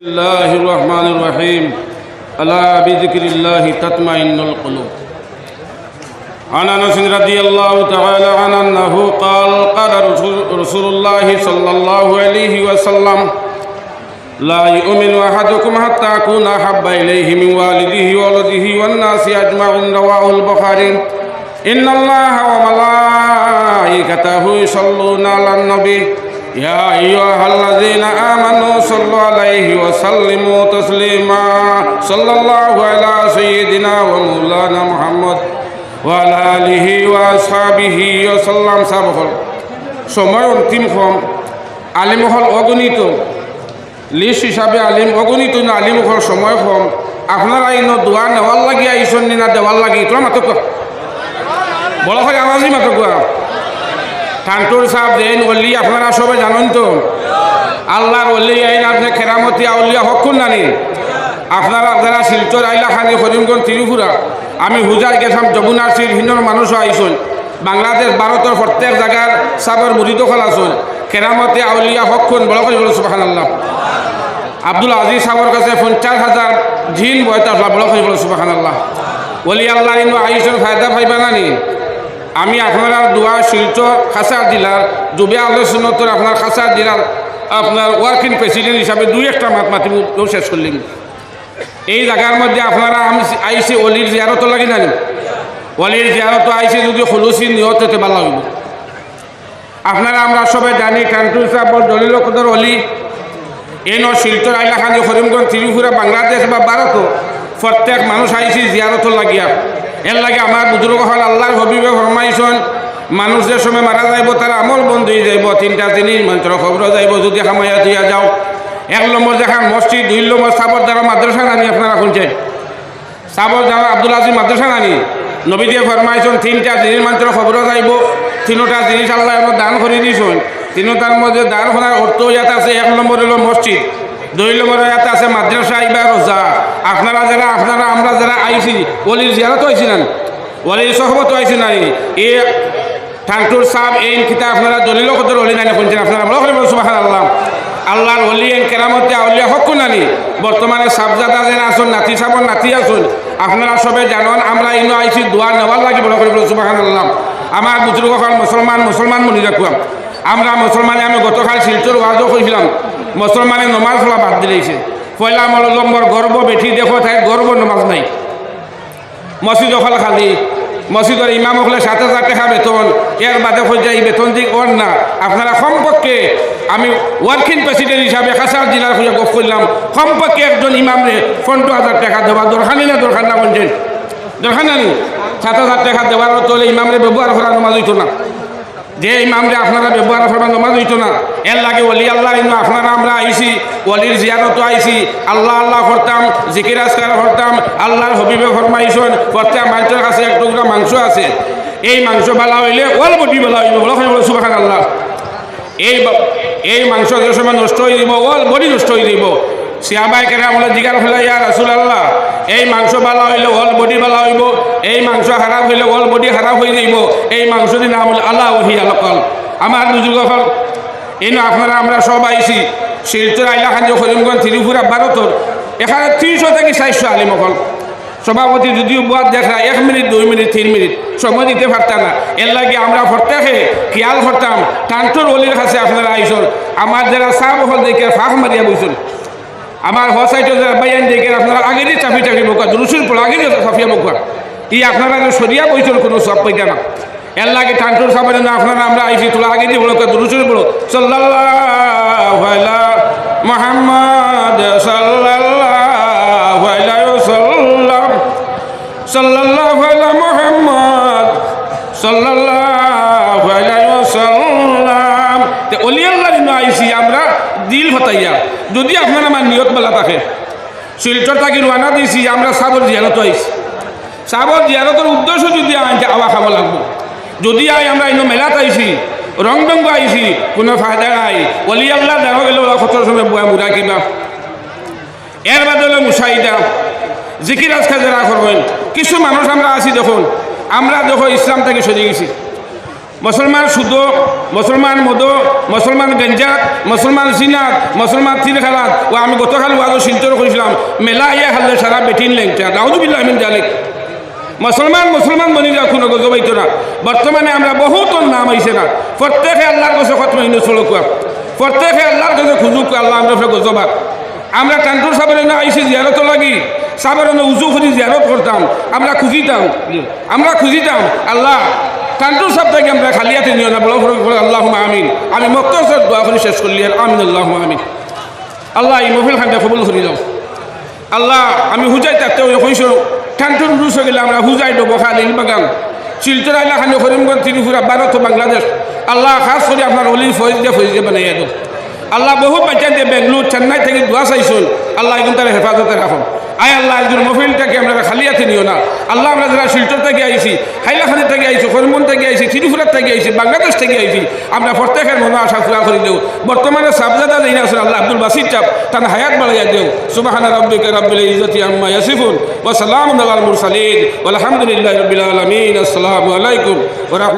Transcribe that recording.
الله الرحمن الرحيم ألا بذكر الله تطمئن القلوب. عن أنس رضي الله تعالى عنه أنه قال قال رسول الله صلى الله عليه وسلم لا يؤمن أحدكم حتى أكون أحب إليه من والده وولده والناس أجمعين. رواه البخاري. إن الله وملائكته يصلون على النبي يا أيها الذين آمنوا صلوا عليه وسلموا تسليما. صلى الله على سيدنا ومولانا محمد وعلى آله وأصحابه وسلم. সাবহল সময় অন্তিম কম, আলিম হল অগণিত, লিস্ট হিসাবে আলিম অগণিত না, আলিম হল সময় কম। আপনারা ইনো দোয়া নেওয়ার লাগি আইসন না দেওয়ার লাগি তোরা মাতো বড় হয় আওয়াজই মাতো ঠান্টুর সাহেব দেন ওলি আপনারা সবাই জানেন তো, আল্লাহর ওলি আইন আপনি খেরামতি আউলিয়া হকুন নানি। আপনারা যারা শিলচর আইলা খানি করিমগঞ্জ ত্রিপুরা, আমি হুজার গেছিলাম যমুনার শিল হিন্দর মানুষও আইসুন, বাংলাদেশ ভারতের প্রত্যেক জায়গার সাবর মুরিদ খোলা আসুন, খেরামতি আউলিয়া হকুন বড় করে বলো সুবহানাল্লাহ। আব্দুল আজিজ সাহর কাছে 50,000 ঝিন বয়তা বড় করে বলো সুবহানাল্লাহ। ওলি আল্লাহ ইনো আইসুন ফায়দা পাইবা নানি। আমি আপনার দোয়া শিলচর খাসার জেলার যুবে আলোচনার আপনার খাসার জেলার আপনার ওয়ার্কিং প্রেসিডেন্ট হিসাবে দুই একটা মাতি শেষ করলেন। এই জায়গার মধ্যে আপনারা আমি আইসি অলির জিয়ারত লাগে জানি, অলির জিয়ারত আইসি যদি খুলুসি নিয়ত হতে ভালো হইব। আপনারা আমরা সবাই জানি কান্টুর সাহেব দলিল কদর অলি এই শিলচর আইলাখানি করিমগঞ্জ ত্রিপুরা বাংলাদেশ বা ভারত প্রত্যেক মানুষ আইসি জিয়ারত লাগিয়া। এর লাগে আমার বুজুর্গ হল আল্লাহর হবিবে ফরমাইছেন মানুষ যে সময় মারা যাইব তার আমল বন্ধ হয়ে যাইব, 3টা জিনিস মন্ত্র খবর যাইব যদি খামাইয়া দিয়া যাও। 1 নম্বর দেখান মসজিদ, 2 নম্বর সাবর দ্বারা মাদ্রাসা নানি। আপনারা শুনছেন সাবর দ্বারা আব্দুল আজিজ মাদ্রাসা নানি। নবী দিয়ে ফরমাইছেন 3টা জিনিস মন্ত্র খবর যাইব, 3টা জিনিস আল্লাহ দান করে দিয়েছেন। 3টার মধ্যে দান করার অর্থ ইয়াত আছে। 1 নম্বর হলো মসজিদ, 2 নম্বর ইয়াতে আছে মাদ্রাসা ইবা রোজা। আপনারা আমরা যারা আইসি ওলির জিয়ারত আইসি না, ওলির সহবত আইসি নাই, এ ঠান্টুর সাহেব এই কিতাব আপনারা দলিল কদর অলি নানি শুনছেন। আপনারা বড় করে বলছো সুবহানাল্লাহ। আল্লাহর অলি এন কেরামতে আউলিয়া হক নানি। বর্তমানে সাবজাদা যেন আসুন, নাতি সাবর নাতি আসুন। আপনারা সবাই জানেন আমরা ইনো আইসি দোয়া নেওয়ার লাগে বড় করে বলছো সুবহানাল্লাহ। আমার বুজুর্গ হল মুসলমান মনে রাখলাম। আমরা মুসলমানে আমি গতকাল শিলচর ওয়াজও কইছিলাম, মুসলমানে নমাজ পড়া বাদ দিলেছে। পয়লা নম্বর গর্ব বেঠি দেখো তাই গর্ব নমাজ নাই। মসজিদ হল খালি, মসজিদের ইমাম হলে 7,000 টাকা বেতন, এর বাদে হয়ে এই বেতন দিক ওর না। আপনারা কমপক্ষে আমি ওয়ার্কিং প্রেসিডেন্ট হিসাবে কাছাড় জেলার খুঁজে গপ করলাম, কমপক্ষে একজন ইমামরে 15,000 টাকা দেওয়া দরকার না, দরকার না বলছেন দরকার নানি। 7,000 টাকা দেওয়ার তোলে ইমামরে ব্যবহার করা নমাজ হইতো না, যে ইমামরে আপনারা ব্যবহার করবেন নমাজ হইতো না। এর লাগে ওলি আল্লাহ ইনো আপনারা আমরা আইসি ওলির জিয়ারত আইসি, আল্লাহ আল্লাহ করতাম, জিকির আজকার করতাম। আল্লাহর হবিবে ফরমাইছেন প্রত্যেক মানুষের কাছে এক টুকরা মাংস আছে, এই মাংস বালা হইলে ওল বডি বালা হইব বলো সুবহানাল্লাহ। এই মাংস যে সময় নষ্ট হয়ে দিব ওল বডি নষ্ট হয়ে দিব। সিয়াবাই কেন বলে জিগার ফেলে ইয়া রাসূলুল্লাহ, এই মাংস বালা হইলে ওল বডি বালা হইব, এই মাংস খারাপ হইলে ওল বডি খারাপ হয়ে যাইব। এই মাংস দিন আমল আল্লাহ ওহি আলকল। আমার বুজুর্গ হল এই আপনারা আমরা সব আইসি শিলচর আইলাখানি করিমগঞ্জ ত্রিপুরা ভারতর। এখানে 300 থেকে 400 আলিম হল। সভাপতি যদিও বুয়াদ দেখা 1 মিনিট 2 মিনিট 3 মিনিট সময় দিতে পারতাম না। এর লাগে আমরা প্রত্যেকে খেয়াল করতাম ঠান্টুর অলির কাছে আপনারা আইসন। আমার যারা সাহেব হল দেখে ফাঁক মারিয়া বইছেন, আমার হসাইটে যারা বাইয়ান দেখে আপনারা আগে দিয়ে চাপি বোকা দুরুসুর পড়া আগে দিয়ে চাপিয়া বোকা ই আপনারা সরিয়া বইছেন কোনো সব পাইটা না। এর লাগে ঠান্টুর সাহেবের না আপনারা আমরা আইসি তোলা আগে দিয়ে বলো দুরুসুর পড়ো সাল্লাল্লাহু আলা মুহাম্মদ সাল্লাল্লাহু আলাইহি ওয়াসাল্লাম সাল্লাল্লাহু আলা মুহাম্মদ সাল্লাল্লাহু আলাইহি ওয়াসাল্লাম। তে ওলি আল্লাহ ইনো আইসি আমরা দিল হতাইয়া যদি আপনার আমার নিয়ত বেলা থাকে। শিলচর থাকি রওনা দিয়েছি আমরা সাবর জিয়ারত আইসি। সাবর জিয়ারতের উদ্দেশ্য যদি আওয়া খাওয়া লাগবো, যদি আমরা ইনো মেলাত আইসি রংডঙ্গ আইসি কোনো ফায়দা নাই। অলি আল্লাহ দেখা গেলে কতর সময় বুয়া মুরা কিবা এর বাদে হলো মুসাইদা জিকির আজকা যারা করবেন। কিছু মানুষ আমরা আছি দেখুন, আমরা দেখো ইসলাম থেকে সরে গেছি। মুসলমান সুদো, মুসলমান মদো, মুসলমান গঞ্জাত, মুসলমান সিনাত, মুসলমান তিল খেলাত ও আমি গতকাল ওয়াজও শিলচর করেছিলাম মেলা ইয়া হাল্লে সারা বেটিন লেংটা নাউযুবিল্লাহি মিন জালিক। মুসলমান বনি যা কোনো গজব হইতো না। বর্তমানে আমরা বহুত নাম হয়েছে না, প্রত্যেকে আল্লাহর কাছে কত মহিনা চলুক, প্রত্যেকে আল্লাহর কাছে খুঁজুক, আল্লাহ আমরা গজবাক। আমরা টান্টুর সাবের না আইসি জিয়ারত লাগি, সাবের উজু খুঁজি জিয়ারত করতাম, আমরা খুঁজিতাম আল্লাহ টান্টুর সব থেকে আমরা খালিয়াতে নিও না, বড় আল্লাহ আমিন। আমি মক্তসর দোয়া করে শেষ করলি আর আমিন আল্লাহ আমিন। আল্লাহ এই মফিল খানটা কবুল করি দাও আল্লাহ। আমি হুজাই থাকতে কইস টান্টুর রুশ হয়ে গেলে আমরা হুজাই দেবো খালি বাগান শিলচর আইলা খানি করিমগঞ্জ ত্রিপুরা ভারত বাংলাদেশ আল্লাহ খাস করে আপনার অলি ফয়েজ দিয়ে বানাইয়া দেব আল্লাহ। বহু বাচ্চা দিয়ে বেঙ্গলোর চেন্নাই থেকে দোয়া চাইছুন আল্লাহ এখন তারা হেফাজতে রাখুন। আয় আল্লাহ একজন মফিলটাকে আমরা খালিয়াতে নিও না আল্লাহ। আমরা যারা শিলচর থেকে আইছি, হাইলাখানি থেকে আইছি, করিমগঞ্জ থেকে আইছি, ত্রিপুরার থেকে আইছি, বাংলাদেশ থেকে আইছি, আমরা প্রত্যেকের মনে আশা পুরা করে দেব। বর্তমানে সাবজাদা দিন আছেন আল্লাহ আব্দুল বাসির চাপ তার হায়াত বাড়াইয়া দেও। সুবহানা রাব্বিকা রাব্বিল ইজ্জাতি আম্মা ইয়াসিফুন ওয়া সালামুন আলাল মুরসালিন ওয়া আলহামদুলিল্লাহি রাব্বিল আলামিন। আসসালামু আলাইকুম ওয়া রাহমাতুল্লাহি।